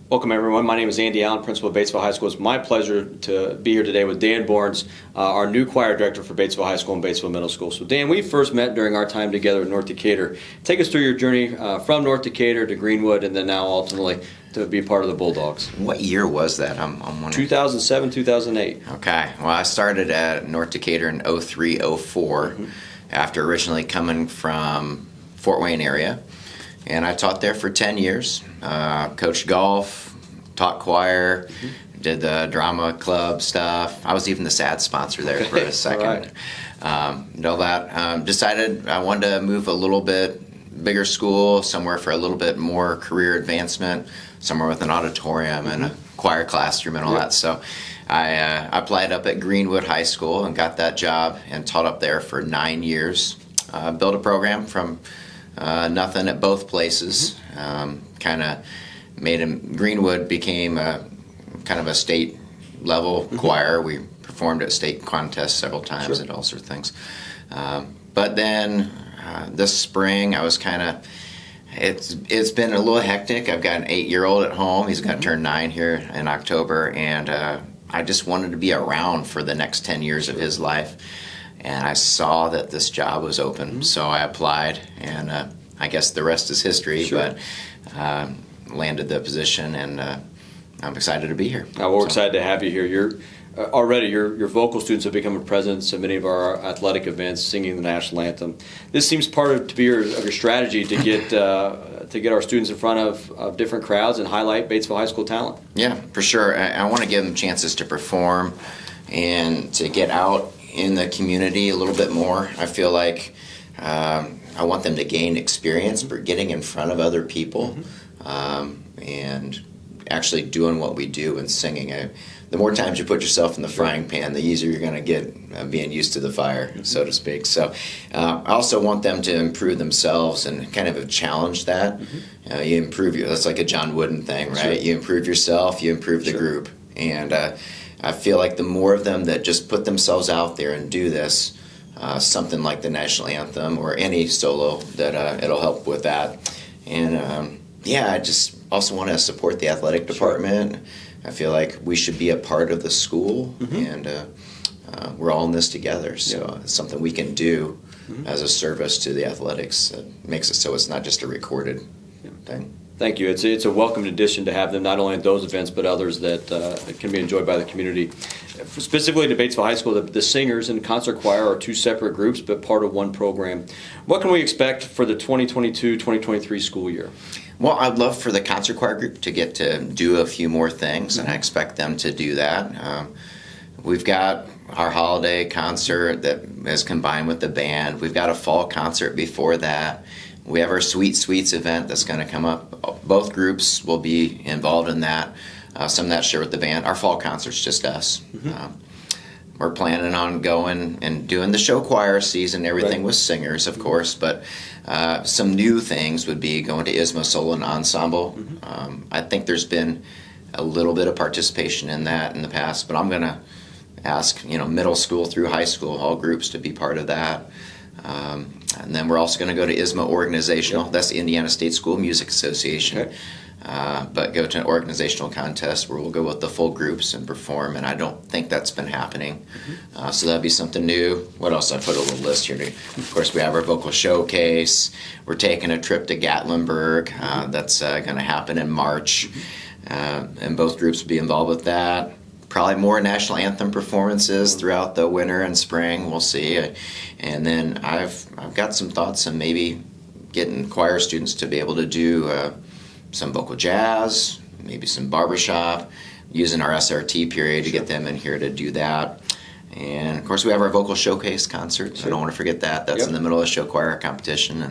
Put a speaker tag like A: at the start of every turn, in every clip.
A: Welcome, everyone. My name is Andy Allen, Principal of Batesville High School. It's my pleasure to be here today with Dan Barnes, our new choir director for Batesville High School and Batesville Middle School. So, Dan, we first met during our time together in North Decatur. Take us through your journey from North Decatur to Greenwood and then now ultimately to be part of the Bulldogs.
B: What year was that? I'm wondering.
A: 2007, 2008.
B: Okay. Well, I started at North Decatur in 03, 04 after originally coming from Fort Wayne area. And I taught there for 10 years, coached golf, taught choir, did the drama club stuff. I was even the SAD sponsor there for a second. Decided I wanted to move a little bit bigger school, somewhere for a little bit more career advancement, somewhere with an auditorium and a choir classroom and all that. So I applied up at Greenwood High School and got that job and taught up there for 9 years. Built a program from nothing at both places. Kind of made him. Greenwood became kind of a state level choir. We performed at state contests several times and all sorts of things. But then this spring, I was kind of. It's been a little hectic. I've got an 8-year-old at home. He's going to turn 9 here in October, and I just wanted to be around for the next 10 years of his life. And I saw that this job was open, so I applied, and I guess the rest is history, but landed the position, and I'm excited to be here.
A: We're excited to have you here. You're already your vocal students have become a presence at many of our athletic events, singing the national anthem. This seems to be your strategy to get our students in front of different crowds and highlight Batesville High School talent.
B: Yeah, for sure. I want to give them chances to perform and to get out in the community a little bit more. I feel like I want them to gain experience for getting in front of other people and actually doing what we do and singing. The more times you put yourself in the frying pan, the easier you're going to get being used to the fire, so to speak. So I also want them to improve themselves and kind of challenge that. You improve that's like a John Wooden thing, right? You improve yourself, you improve the group. And I feel like the more of them that just put themselves out there and do this, something like the national anthem or any solo, that it'll help with that. And I just also want to support the athletic department. I feel like we should be a part of the school, and we're all in this together. So it's something we can do as a service to the athletics. It makes it so it's not just a recorded thing.
A: Thank you. It's a welcomed addition to have them not only at those events but others that can be enjoyed by the community. Specifically to Batesville High School, the singers and concert choir are two separate groups but part of one program. What can we expect for the 2022-2023 school year?
B: Well, I'd love for the concert choir group to get to do a few more things, and I expect them to do that. We've got our holiday concert that is combined with the band. We've got a fall concert before that. We have our Sweet Sweets event that's going to come up. Both groups will be involved in that. Some of that share with the band. Our fall concert's just us. We're planning on going and doing the show choir season, everything with singers, of course, but some new things would be going to ISMA Solo and Ensemble. I think there's been a little bit of participation in that in the past, but I'm going to ask middle school through high school, all groups, to be part of that. And then we're also going to go to ISMA Organizational. That's the Indiana State School Music Association. But go to an organizational contest where we'll go with the full groups and perform, and I don't think that's been happening. So that'd be something new. What else? I put a little list here. Of course, we have our vocal showcase. We're taking a trip to Gatlinburg. That's going to happen in March, and both groups will be involved with that. Probably more national anthem performances throughout the winter and spring. We'll see. And then I've got some thoughts on maybe getting choir students to be able to do some vocal jazz, maybe some barbershop, using our SRT period to get them in here to do that. And of course, we have our vocal showcase concert. So I don't want to forget that. That's in the middle of the show choir competition,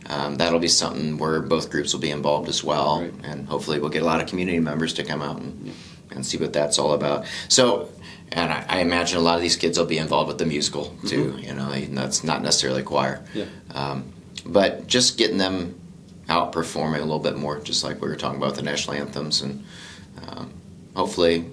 B: and that'll be something where both groups will be involved as well. And hopefully, we'll get a lot of community members to come out and see what that's all about. So, and I imagine a lot of these kids will be involved with the musical too. That's not necessarily choir. But just getting them out performing a little bit more, just like we were talking about the national anthems, and hopefully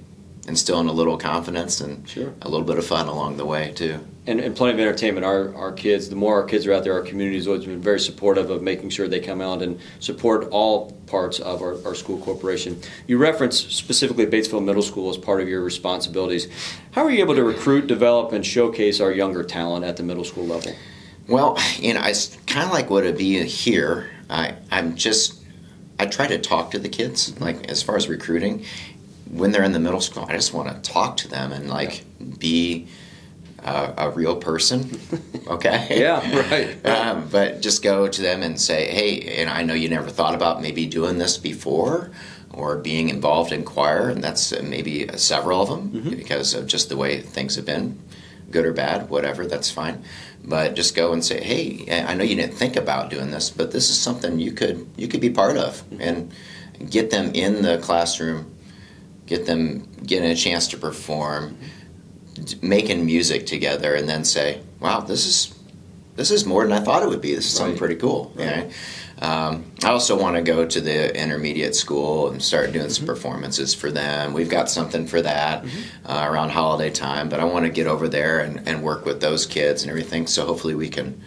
B: instilling a little confidence and
A: Sure.
B: a little bit of fun along the way too.
A: And plenty of entertainment. Our kids, the more our kids are out there, our community has always been very supportive of making sure they come out and support all parts of our school corporation. You referenced specifically Batesville Middle School as part of your responsibilities. How are you able to recruit, develop, and showcase our younger talent at the middle school level?
B: Well, it's kind of like what it'd be here. I try to talk to the kids, like as far as recruiting. When they're in the middle school, I just want to talk to them and be a real person, okay?
A: Yeah, right.
B: But just go to them and say, hey, and I know you never thought about maybe doing this before or being involved in choir, and that's maybe several of them because of just the way things have been, good or bad, whatever, that's fine. But just go and say, hey, I know you didn't think about doing this, but this is something you could be part of, and get them in the classroom, get them getting a chance to perform, making music together, and then say, wow, this is more than I thought it would be. This is something pretty cool.
A: Right.
B: I also want to go to the intermediate school and start doing some performances for them. We've got something for that around holiday time, but I want to get over there and work with those kids and everything, so hopefully we can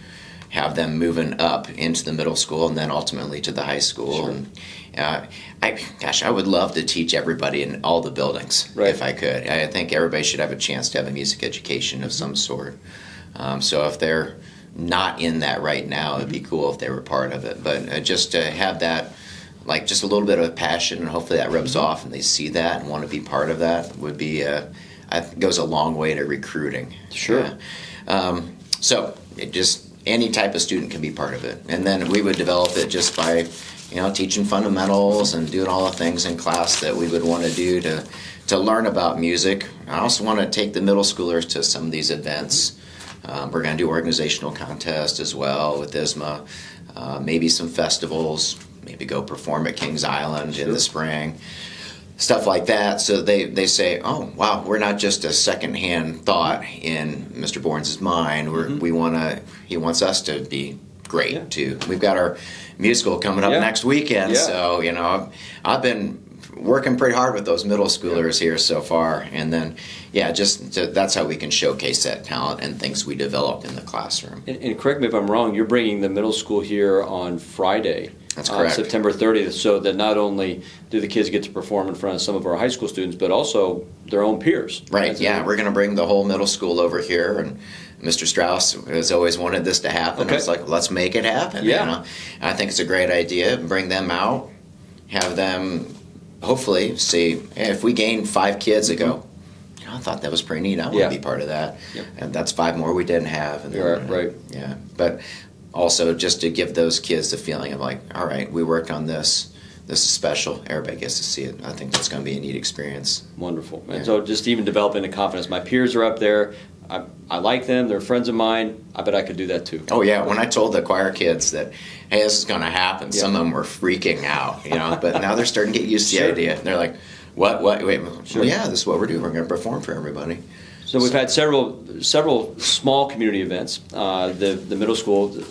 B: have them moving up into the middle school and then ultimately to the high school.
A: Sure.
B: And I would love to teach everybody in all the buildings if I could. I think everybody should have a chance to have a music education of some sort. So if they're not in that right now, it'd be cool if they were part of it. But just to have that, just a little bit of passion, and hopefully that rubs off and they see that and want to be part of that, would be goes a long way to recruiting.
A: Sure.
B: So it just any type of student can be part of it, and then we would develop it just by teaching fundamentals and doing all the things in class that we would want to do to learn about music. I also want to take the middle schoolers to some of these events. We're going to do organizational contests as well with ISMA, maybe some festivals, maybe go perform at Kings Island in the spring, stuff like that. So they say, oh, wow, we're not just a secondhand thought in Mr. Bourne's mind. He wants us to be great too. We've got our musical coming up next weekend, so I've been working pretty hard with those middle schoolers here so far, and then that's how we can showcase that talent and things we develop in the classroom.
A: And correct me if I'm wrong, you're bringing the middle school here on Friday.
B: That's correct.
A: September 30th, so that not only do the kids get to perform in front of some of our high school students, but also their own peers.
B: Right, we're going to bring the whole middle school over here, and Mr. Strauss has always wanted this to happen. It's like, let's make it happen. I think it's a great idea. Bring them out, have them hopefully see, if we gain 5 kids that go, I thought that was pretty neat. I want to be part of that. And that's 5 more we didn't have. And then,
A: right.
B: Yeah. But also just to give those kids the feeling of like, all right, we worked on this. This is special. Everybody gets to see it. I think that's going to be a neat experience.
A: Wonderful. And so just even developing the confidence. My peers are up there. I like them. They're friends of mine. I bet I could do that too.
B: Oh, yeah. When I told the choir kids that, hey, this is going to happen, some of them were freaking out, but now they're starting to get used to the idea. They're like, what, wait, well, yeah, this is what we're doing. We're going to perform for everybody.
A: So we've had several small community events. The middle school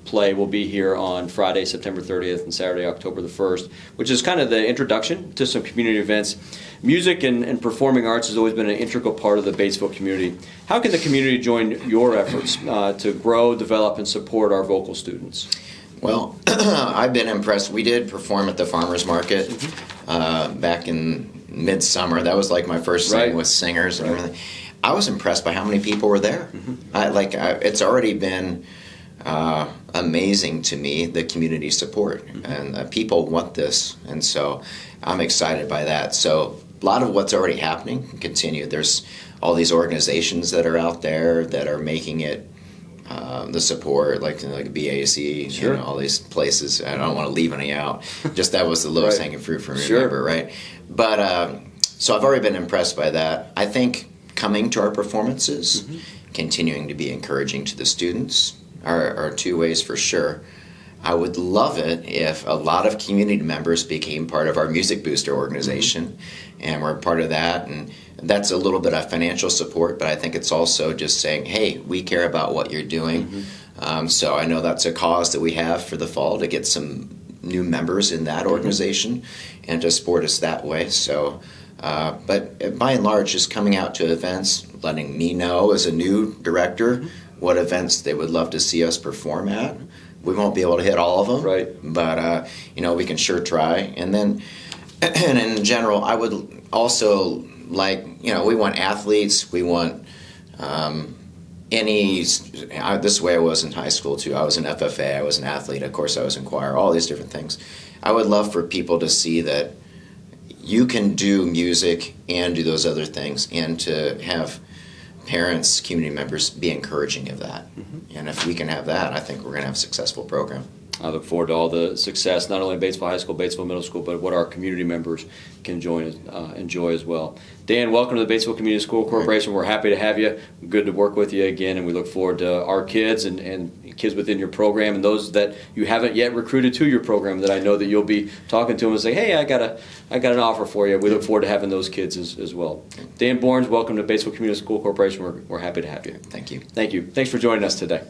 A: play will be here on Friday, September 30th, and Saturday, October the 1st, which is kind of the introduction to some community events. Music and performing arts has always been an integral part of the Batesville community. How can the community join your efforts to grow, develop, and support our vocal students?
B: Well, I've been impressed. We did perform at the farmers market back in midsummer. That was like my first thing with singers and everything. I was impressed by how many people were there. It's already been amazing to me, the community support, and people want this, and so I'm excited by that. So a lot of what's already happening can continue. There's all these organizations that are out there that are making it the support, like BAC, all these places. I don't want to leave any out. Just that was the lowest hanging fruit for me, remember, right? But so I've already been impressed by that. I think coming to our performances, continuing to be encouraging to the students are 2 ways for sure. I would love it if a lot of community members became part of our Music Booster organization, and we're part of that. And that's a little bit of financial support, but I think it's also just saying, hey, we care about what you're doing. So I know that's a cause that we have for the fall, to get some new members in that organization and to support us that way. So But by and large, just coming out to events, letting me know as a new director what events they would love to see us perform at. We won't be able to hit all of them,
A: Right.
B: But we can sure try. And then, and in general, I would also like, we want athletes. We want this way I was in high school too. I was in FFA. I was an athlete. Of course, I was in choir. All these different things. I would love for people to see that you can do music and do those other things, and to have parents, community members be encouraging of that. And if we can have that, I think we're going to have a successful program.
A: I look forward to all the success, not only in Batesville High School, Batesville Middle School, but what our community members can enjoy as well. Dan, welcome to the Batesville Community School Corporation. We're happy to have you. Good to work with you again, and we look forward to our kids and kids within your program, and those that you haven't yet recruited to your program that I know that you'll be talking to them and say, hey, I got an offer for you. We look forward to having those kids as well. Dan Borns, welcome to Batesville Community School Corporation. We're happy to have you.
B: Thank you.
A: Thank you. Thanks for joining us today.